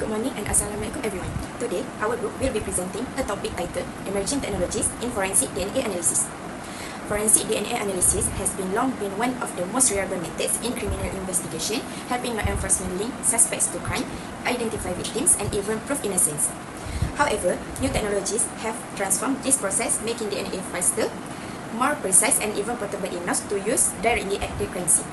Good morning and Assalamualaikum everyone. Today, our group will be presenting a topic titled Emerging Technologies in Forensic DNA Analysis. Forensic DNA analysis has long been one of the most reliable methods in criminal investigation, helping law enforcement link suspects to crime, identify victims, and even prove innocence. However, new technologies have transformed this process, making DNA faster, more precise, and even portable enough to use directly at the crime scene.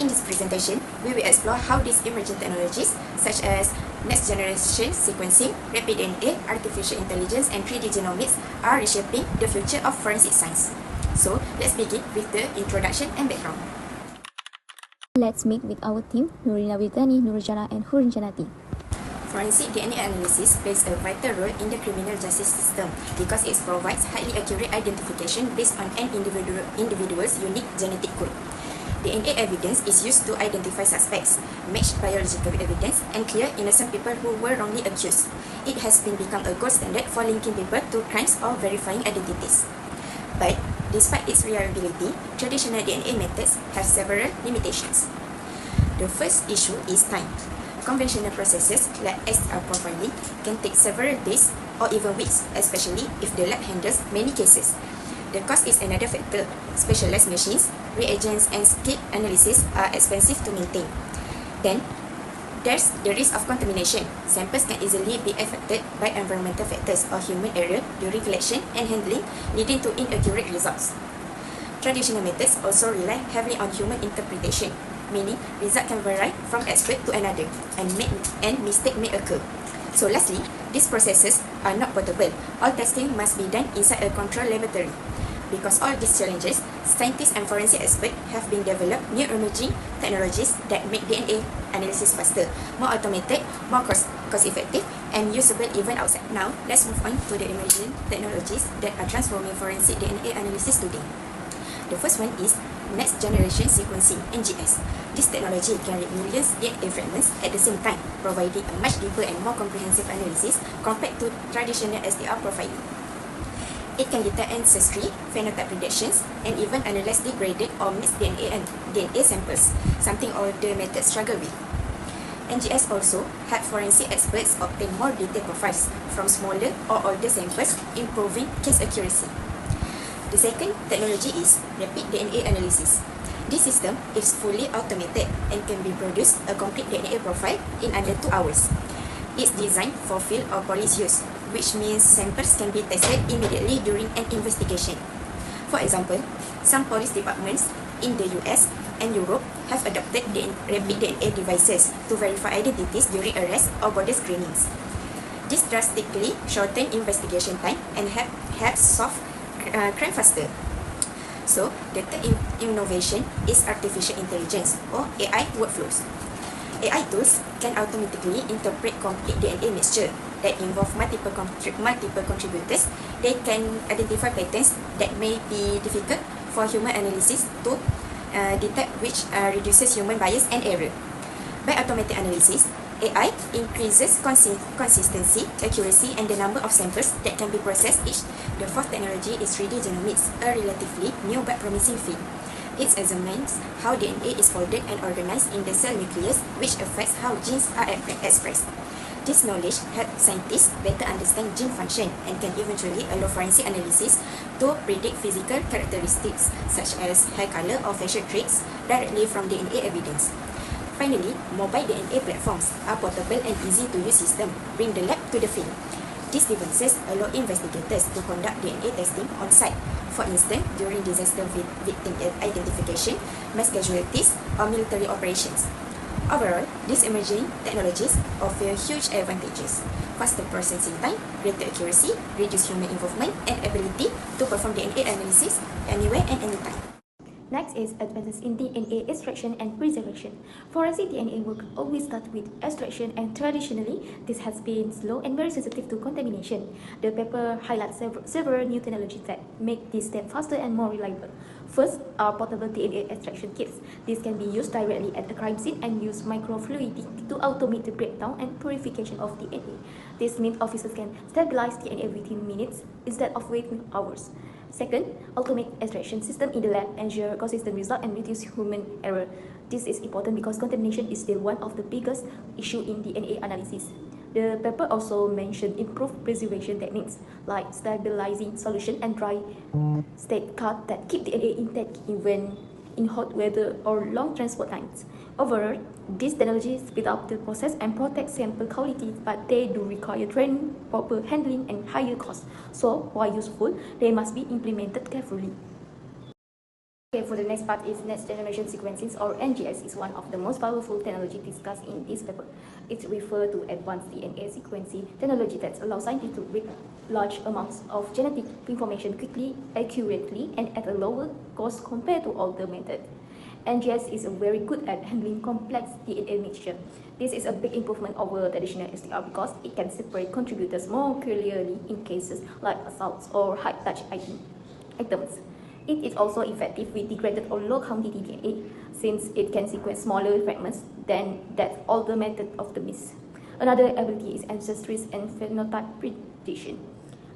In this presentation, we will explore how these emerging technologies, such as next-generation sequencing, rapid DNA, artificial intelligence, and 3D genomics, are reshaping the future of forensic science. So, let's begin with the introduction and background. Let's meet with our team, Nurina Widani, Nurjana, and Hurin Janati. Forensic DNA analysis plays a vital role in the criminal justice system because it provides highly accurate identification based on an individual's unique genetic code. DNA evidence is used to identify suspects, match biological evidence, and clear innocent people who were wrongly accused. It has become a gold standard for linking people to crimes or verifying identities. But, despite its reliability, traditional DNA methods have several limitations. The first issue is time. Conventional processes like SR profiling can take several days or even weeks, especially if the lab handles many cases. The cost is another factor. Specialized machines, reagents, and skip analysis are expensive to maintain. Then, there's the risk of contamination. Samples can easily be affected by environmental factors or human error during collection and handling, leading to inaccurate results. Traditional methods also rely heavily on human interpretation, meaning results can vary from expert to another, and mistakes may occur. So lastly, these processes are not portable. All testing must be done inside a controlled laboratory. Because all these challenges, scientists and forensic experts have been developed new emerging technologies that make DNA analysis faster, more automated, more cost-effective, and usable even outside. Now, let's move on to the emerging technologies that are transforming forensic DNA analysis today. The first one is next-generation sequencing, NGS. This technology can read millions DNA fragments at the same time, providing a much deeper and more comprehensive analysis compared to traditional STR profiling. It can detect ancestry, phenotype predictions, and even analyze degraded or mixed DNA samples, something older methods struggle with. NGS also help forensic experts obtain more detailed profiles from smaller or older samples, improving case accuracy. The second technology is rapid DNA analysis. This system is fully automated and can be produced a complete DNA profile in under 2 hours. It's designed for field or police use, which means samples can be tested immediately during an investigation. For example, some police departments in the US and Europe have adopted rapid DNA devices to verify identities during arrests or border screenings. This drastically shortens investigation time and helps solve crime faster. So, the third innovation is artificial intelligence or AI workflows. AI tools can automatically interpret complete DNA mixture that involve multiple contributors. They can identify patterns that may be difficult for human analysis to detect, which reduces human bias and error. By automated analysis, AI increases consistency, accuracy, and the number of samples that can be processed each. The fourth technology is 3D genomics, a relatively new but promising field. It examines how DNA is folded and organized in the cell nucleus, which affects how genes are expressed. This knowledge helps scientists better understand gene function and can eventually allow forensic analysis to predict physical characteristics such as hair color or facial traits directly from DNA evidence. Finally, mobile DNA platforms are portable and easy to use system, bring the lab to the field. These devices allow investigators to conduct DNA testing on site, for instance, during disaster victim identification, mass casualties, or military operations. Overall, these emerging technologies offer huge advantages: faster processing time, greater accuracy, reduced human involvement, and ability to perform DNA analysis anywhere and anytime. Next is advances in DNA extraction and preservation. Forensic DNA work always start with extraction, and traditionally, this has been slow and very sensitive to contamination. The paper highlights several new technologies that make this step faster and more reliable. First are portable DNA extraction kits. This can be used directly at the crime scene and use microfluidic to automate the breakdown and purification of DNA. This means officers can stabilize DNA within minutes instead of waiting hours. Second, automate extraction system in the lab ensure consistent result and reduce human error. This is important because contamination is still one of the biggest issues in DNA analysis. The paper also mentioned improved preservation techniques like stabilizing solution and dry state cut that keep DNA intact even in hot weather or long transport times. Overall, these technologies speed up the process and protect sample quality, but they do require training, proper handling, and higher costs. So, while useful, they must be implemented carefully. Okay, for the next part is next generation sequencing, or NGS is one of the most powerful technology discussed in this paper. It refers to advanced DNA sequencing technology that allows scientists to read large amounts of genetic information quickly, accurately, and at a lower cost compared to older methods. NGS is very good at handling complex DNA mixture. This is a big improvement over traditional STR because it can separate contributors more clearly in cases like assaults or high-touch items. It is also effective with degraded or low-quantity DNA, since it can sequence smaller fragments than that older method of the MIS. Another ability is ancestry and phenotype prediction,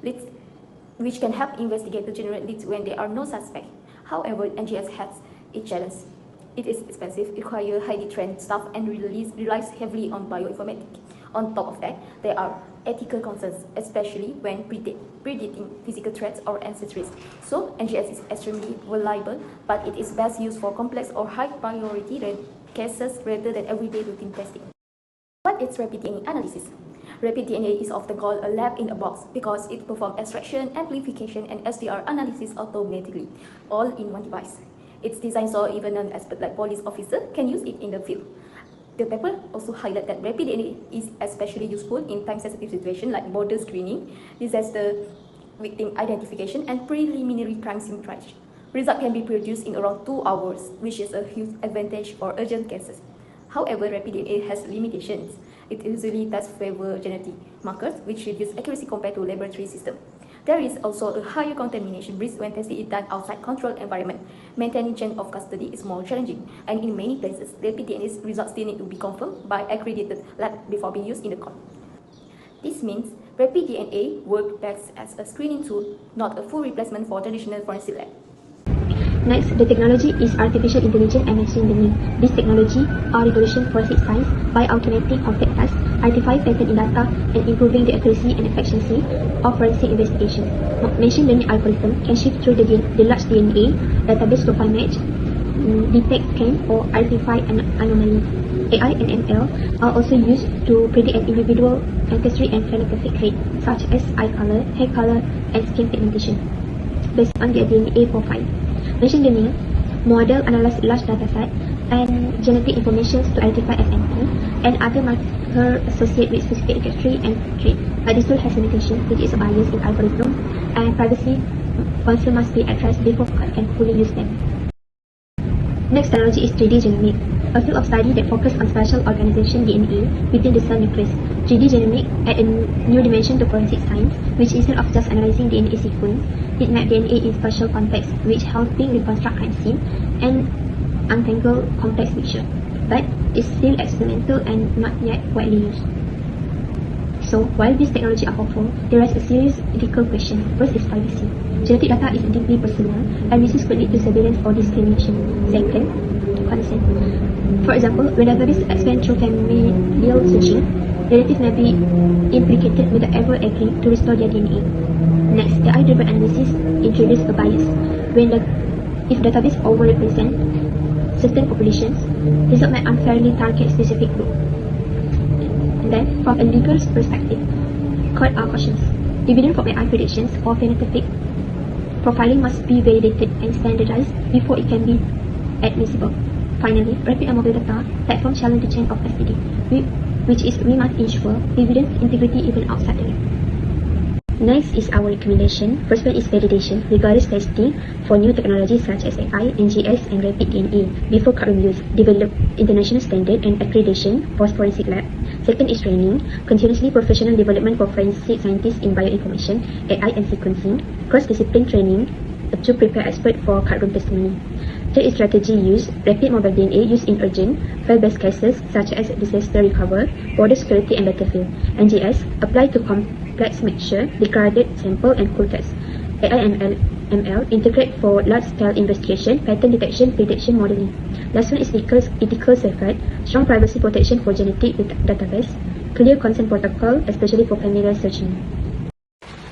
which can help investigators generate leads when there are no suspects. However, NGS has its challenge. It is expensive, requires highly trained staff, and relies heavily on bioinformatics. On top of that, there are ethical concerns, especially when predicting physical threats or ancestries. So, NGS is extremely reliable, but it is best used for complex or high-priority cases rather than everyday routine testing. What is rapid DNA analysis? Rapid DNA is often called a lab in a box because it performs extraction, amplification, and STR analysis automatically, all in one device. It's designed so even an expert like police officer can use it in the field. The paper also highlights that rapid DNA is especially useful in time-sensitive situations like border screening, disaster victim identification, and preliminary crime scene triage. Results can be produced in around 2 hours, which is a huge advantage for urgent cases. However, rapid DNA has limitations. It usually does favor genetic markers, which reduce accuracy compared to laboratory systems. There is also a higher contamination risk when testing is done outside controlled environment. Maintaining chain of custody is more challenging, and in many places, rapid DNA results still need to be confirmed by accredited lab before being used in the court. This means rapid DNA works best as a screening tool, not a full replacement for traditional forensic lab. Next, the technology is artificial intelligence and machine learning. This technology are revolution forensic science by automating complex tasks, identifying patterns in data, and improving the accuracy and efficiency of forensic investigation. Machine learning algorithm can shift through the large DNA database to find match, detect scam, or identify an anomaly. AI and ML are also used to predict an individual ancestry and phenotypic trait, such as eye color, hair color, and skin pigmentation, based on their DNA profile. Machine learning model analyze large dataset and genetic information to identify FNT and other markers associated with specific ancestry and trait. But this tool has limitations, which is a bias in algorithm, and privacy concern must be addressed before one can fully use them. Next technology is 3D genomics, a field of study that focuses on spatial organization DNA within the cell nucleus. 3D genomics add a new dimension to forensic science, which instead of just analyzing DNA sequence, it maps DNA in spatial context, which helping reconstruct crime scene and untangle complex picture. But it's still experimental and not yet widely used. So, while these technologies are hopeful, there is a serious ethical question. First is privacy. Genetic data is deeply personal, and misuse could lead to surveillance or discrimination. Second, consent. For example, when database expand through familial searching, relatives may be implicated without ever agreeing to restore their DNA. Next, the AI-driven analysis introduces a bias. If database overrepresent certain populations, result may unfairly target specific group. And then, from a legal perspective, court cautions. Evidence from AI predictions or phenotypic profiling must be validated and standardized before it can be admissible. Finally, rapid and mobile data platform challenge the chain of custody, which is we must ensure evidence integrity even outside the lab. Next is our recommendation. First one is validation, rigorous testing for new technologies such as AI, NGS, and rapid DNA before courtroom use. Develop international standard and accreditation for forensic lab. Second is training, continuously professional development for forensic scientists in bioinformation, AI, and sequencing. Cross-discipline training to prepare experts for courtroom testimony. Third is strategy use, rapid mobile DNA used in urgent, file-based cases such as disaster recovery, border security, and battlefield. NGS, apply to complex mixture, degraded sample, and cool test. AI ML ML, integrate for large-scale investigation, pattern detection, prediction modeling. Last one is ethical safeguard, strong privacy protection for genetic database, clear consent protocol, especially for familial searching.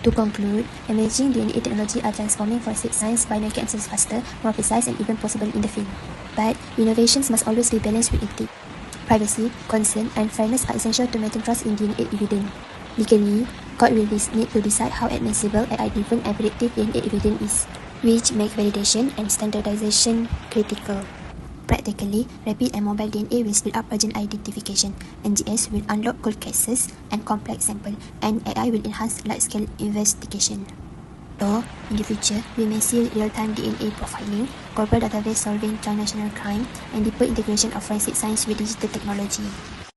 To conclude, emerging DNA technology are transforming forensic science by making answers faster, more precise, and even possible in the field. But innovations must always be balanced with ethics. Privacy, consent, and fairness are essential to maintain trust in DNA evidence. Legally, court will need to decide how admissible AI-driven and predictive DNA evidence is, which make validation and standardization critical. Practically, rapid and mobile DNA will speed up urgent identification, NGS will unlock cold cases and complex samples, and AI will enhance large-scale investigation. So, in the future, we may see real-time DNA profiling, global database solving transnational crime, and deeper integration of forensic science with digital technology.